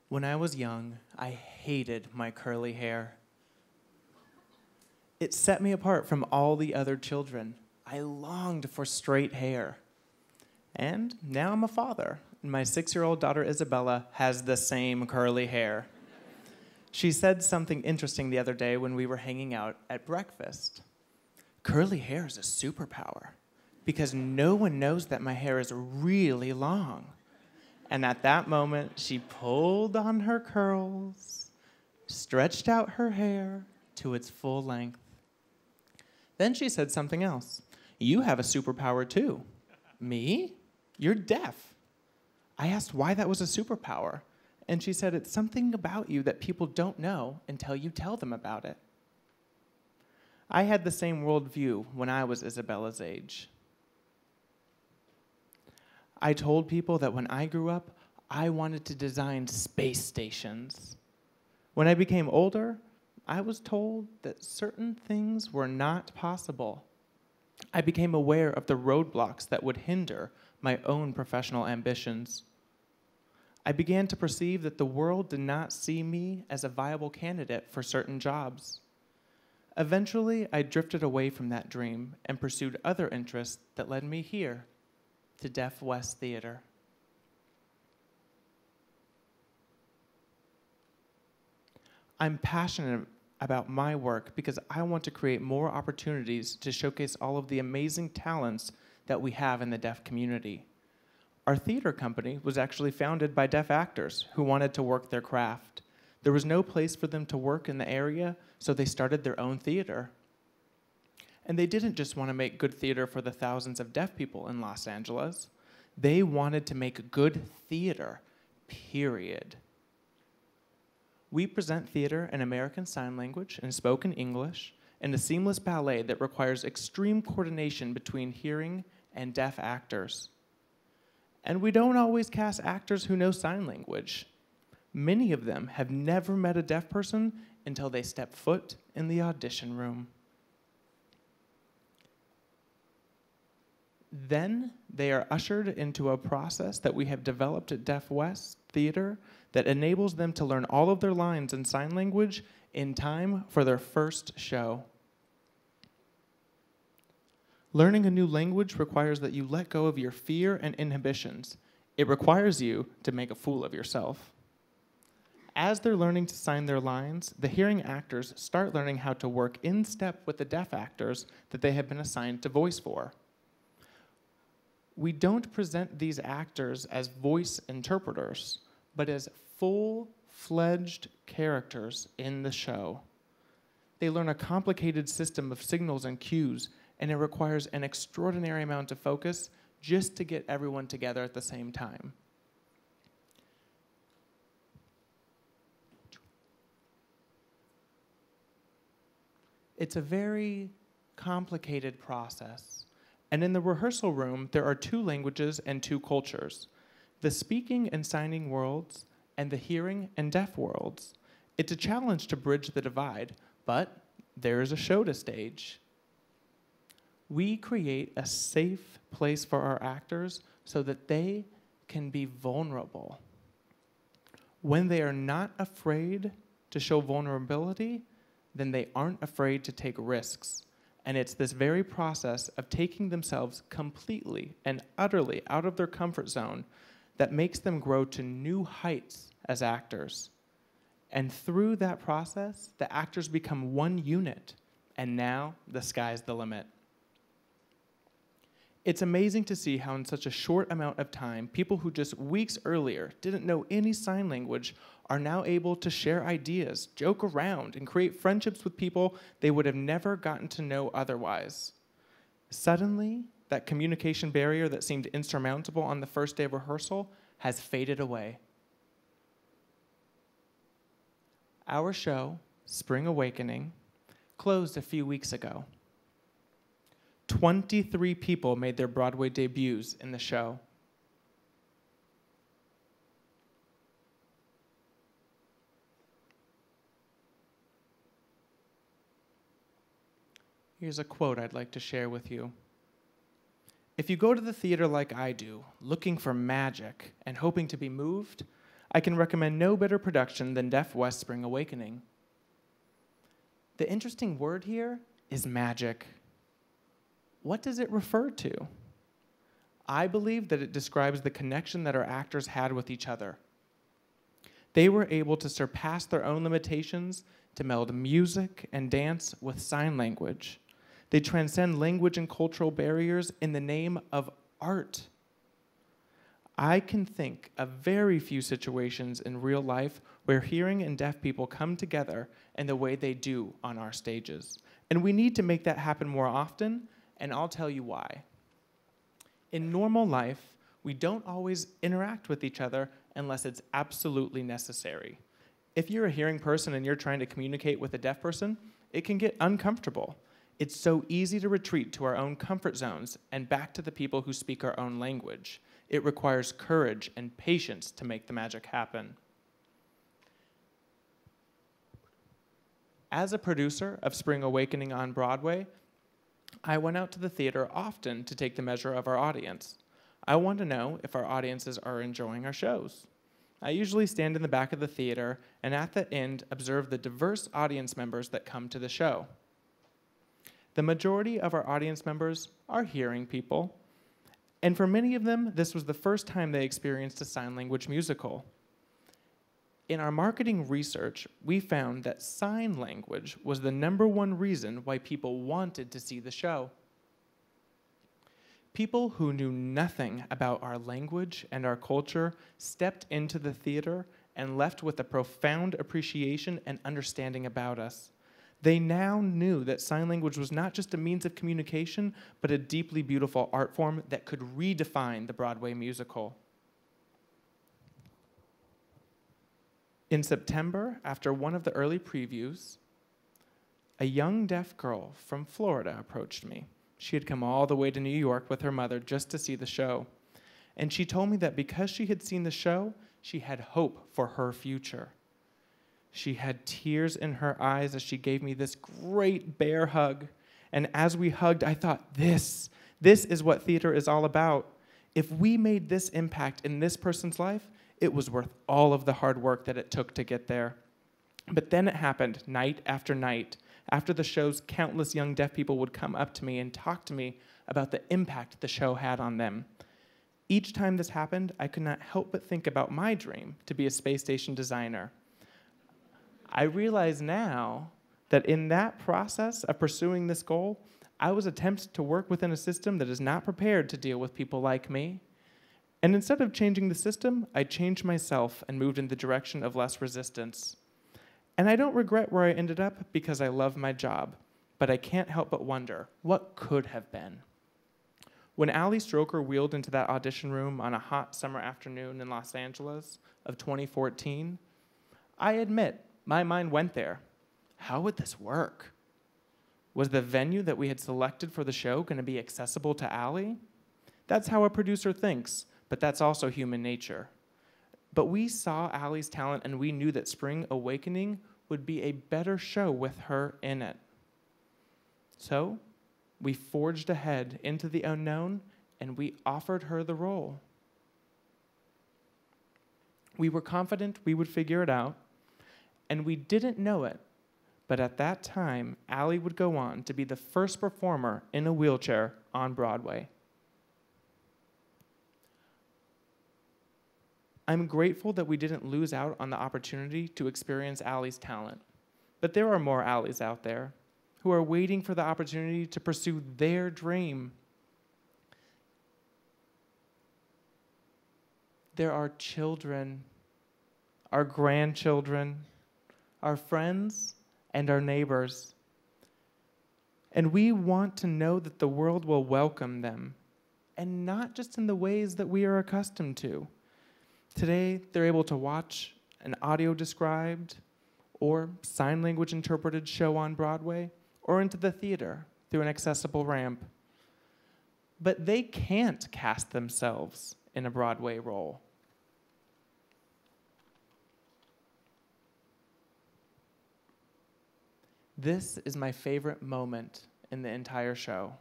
When I was young, I hated my curly hair. It set me apart from all the other children. I longed for straight hair. And now I'm a father, and my 6-year-old daughter Isabella has the same curly hair. She said something interesting the other day when we were hanging out at breakfast. Curly hair is a superpower because no one knows that my hair is really long. And at that moment, she pulled on her curls, stretched out her hair to its full length. Then she said something else. You have a superpower too. Me? You're deaf. I asked why that was a superpower, and she said it's something about you that people don't know until you tell them about it. I had the same worldview when I was Isabella's age. I told people that when I grew up, I wanted to design space stations. When I became older, I was told that certain things were not possible. I became aware of the roadblocks that would hinder my own professional ambitions. I began to perceive that the world did not see me as a viable candidate for certain jobs. Eventually, I drifted away from that dream and pursued other interests that led me here, to Deaf West Theater. I'm passionate about my work because I want to create more opportunities to showcase all of the amazing talents that we have in the deaf community. Our theater company was actually founded by deaf actors who wanted to work their craft. There was no place for them to work in the area, so they started their own theater. And they didn't just want to make good theater for the thousands of deaf people in Los Angeles. They wanted to make good theater, period. We present theater in American Sign Language and spoken English and a seamless ballet that requires extreme coordination between hearing and deaf actors. And we don't always cast actors who know sign language. Many of them have never met a deaf person until they step foot in the audition room. Then they are ushered into a process that we have developed at Deaf West Theater that enables them to learn all of their lines in sign language in time for their first show. Learning a new language requires that you let go of your fear and inhibitions. It requires you to make a fool of yourself. As they're learning to sign their lines, the hearing actors start learning how to work in step with the deaf actors that they have been assigned to voice for. We don't present these actors as voice interpreters, but as full-fledged characters in the show. They learn a complicated system of signals and cues, and it requires an extraordinary amount of focus just to get everyone together at the same time. It's a very complicated process. And in the rehearsal room, there are 2 languages and 2 cultures, the speaking and signing worlds and the hearing and deaf worlds. It's a challenge to bridge the divide, but there is a show to stage. We create a safe place for our actors so that they can be vulnerable. When they are not afraid to show vulnerability, then they aren't afraid to take risks. And it's this very process of taking themselves completely and utterly out of their comfort zone that makes them grow to new heights as actors. And through that process, the actors become one unit, and now the sky's the limit. It's amazing to see how in such a short amount of time, people who just weeks earlier didn't know any sign language are now able to share ideas, joke around, and create friendships with people they would have never gotten to know otherwise. Suddenly, that communication barrier that seemed insurmountable on the first day of rehearsal has faded away. Our show, Spring Awakening, closed a few weeks ago. 23 people made their Broadway debuts in the show. Here's a quote I'd like to share with you. If you go to the theater like I do, looking for magic and hoping to be moved, I can recommend no better production than Deaf West Spring Awakening. The interesting word here is magic. What does it refer to? I believe that it describes the connection that our actors had with each other. They were able to surpass their own limitations to meld music and dance with sign language. They transcend language and cultural barriers in the name of art. I can think of very few situations in real life where hearing and deaf people come together in the way they do on our stages. And we need to make that happen more often, and I'll tell you why. In normal life, we don't always interact with each other unless it's absolutely necessary. If you're a hearing person and you're trying to communicate with a deaf person, it can get uncomfortable. It's so easy to retreat to our own comfort zones and back to the people who speak our own language. It requires courage and patience to make the magic happen. As a producer of Spring Awakening on Broadway, I went out to the theater often to take the measure of our audience. I want to know if our audiences are enjoying our shows. I usually stand in the back of the theater and at the end observe the diverse audience members that come to the show. The majority of our audience members are hearing people, and for many of them, this was the first time they experienced a sign language musical. In our marketing research, we found that sign language was the #1 reason why people wanted to see the show. People who knew nothing about our language and our culture stepped into the theater and left with a profound appreciation and understanding about us. They now knew that sign language was not just a means of communication, but a deeply beautiful art form that could redefine the Broadway musical. In September, after one of the early previews, a young deaf girl from Florida approached me. She had come all the way to New York with her mother just to see the show. And she told me that because she had seen the show, she had hope for her future. She had tears in her eyes as she gave me this great bear hug. And as we hugged, I thought, this is what theater is all about. If we made this impact in this person's life, it was worth all of the hard work that it took to get there. But then it happened night after night. After the shows, countless young deaf people would come up to me and talk to me about the impact the show had on them. Each time this happened, I could not help but think about my dream to be a space station designer. I realize now that in that process of pursuing this goal, I was attempting to work within a system that is not prepared to deal with people like me. And instead of changing the system, I changed myself and moved in the direction of less resistance. And I don't regret where I ended up because I love my job, but I can't help but wonder, what could have been? When Ali Stroker wheeled into that audition room on a hot summer afternoon in Los Angeles of 2014, I admit, my mind went there. How would this work? Was the venue that we had selected for the show going to be accessible to Ali? That's how a producer thinks, but that's also human nature. But we saw Ali's talent and we knew that Spring Awakening would be a better show with her in it. So we forged ahead into the unknown and we offered her the role. We were confident we would figure it out, and we didn't know it, but at that time, Ali would go on to be the first performer in a wheelchair on Broadway. I'm grateful that we didn't lose out on the opportunity to experience Ali's talent, but there are more Alis out there who are waiting for the opportunity to pursue their dream. There are children, our grandchildren, our friends, and our neighbors. And we want to know that the world will welcome them, and not just in the ways that we are accustomed to. Today, they're able to watch an audio described or sign language interpreted show on Broadway or into the theater through an accessible ramp. But they can't cast themselves in a Broadway role. This is my favorite moment in the entire show.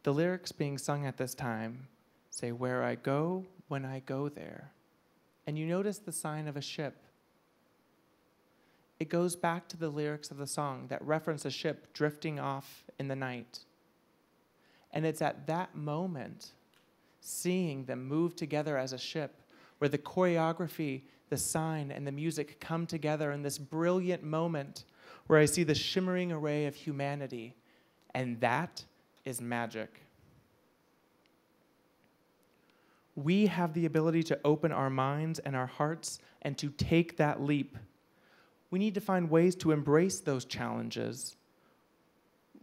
The lyrics being sung at this time say, "Where I go, when I go there." And you notice the sign of a ship. It goes back to the lyrics of the song that reference a ship drifting off in the night. And it's at that moment, seeing them move together as a ship, where the choreography, the sign, and the music come together in this brilliant moment where I see the shimmering array of humanity. And that is magic. We have the ability to open our minds and our hearts and to take that leap. We need to find ways to embrace those challenges.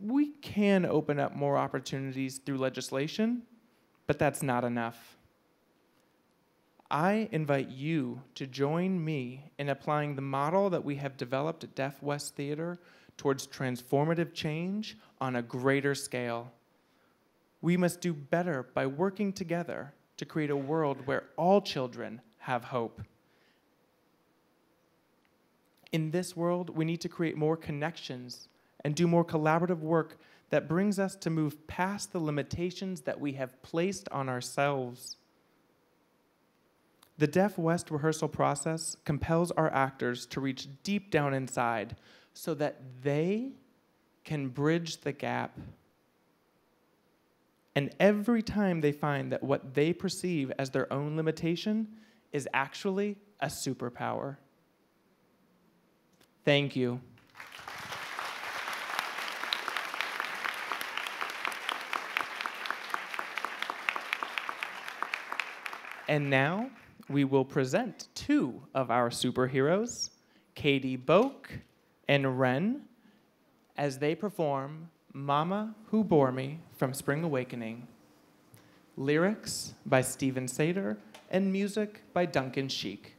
We can open up more opportunities through legislation, but that's not enough. I invite you to join me in applying the model that we have developed at Deaf West Theater towards transformative change on a greater scale. We must do better by working together to create a world where all children have hope. In this world, we need to create more connections and do more collaborative work that brings us to move past the limitations that we have placed on ourselves. The Deaf West rehearsal process compels our actors to reach deep down inside so that they can bridge the gap. And every time they find that what they perceive as their own limitation is actually a superpower. Thank you. And now we will present two of our superheroes, Katie Boak and Ren, as they perform Mama Who Bore Me from Spring Awakening. Lyrics by Stephen Sater and music by Duncan Sheik.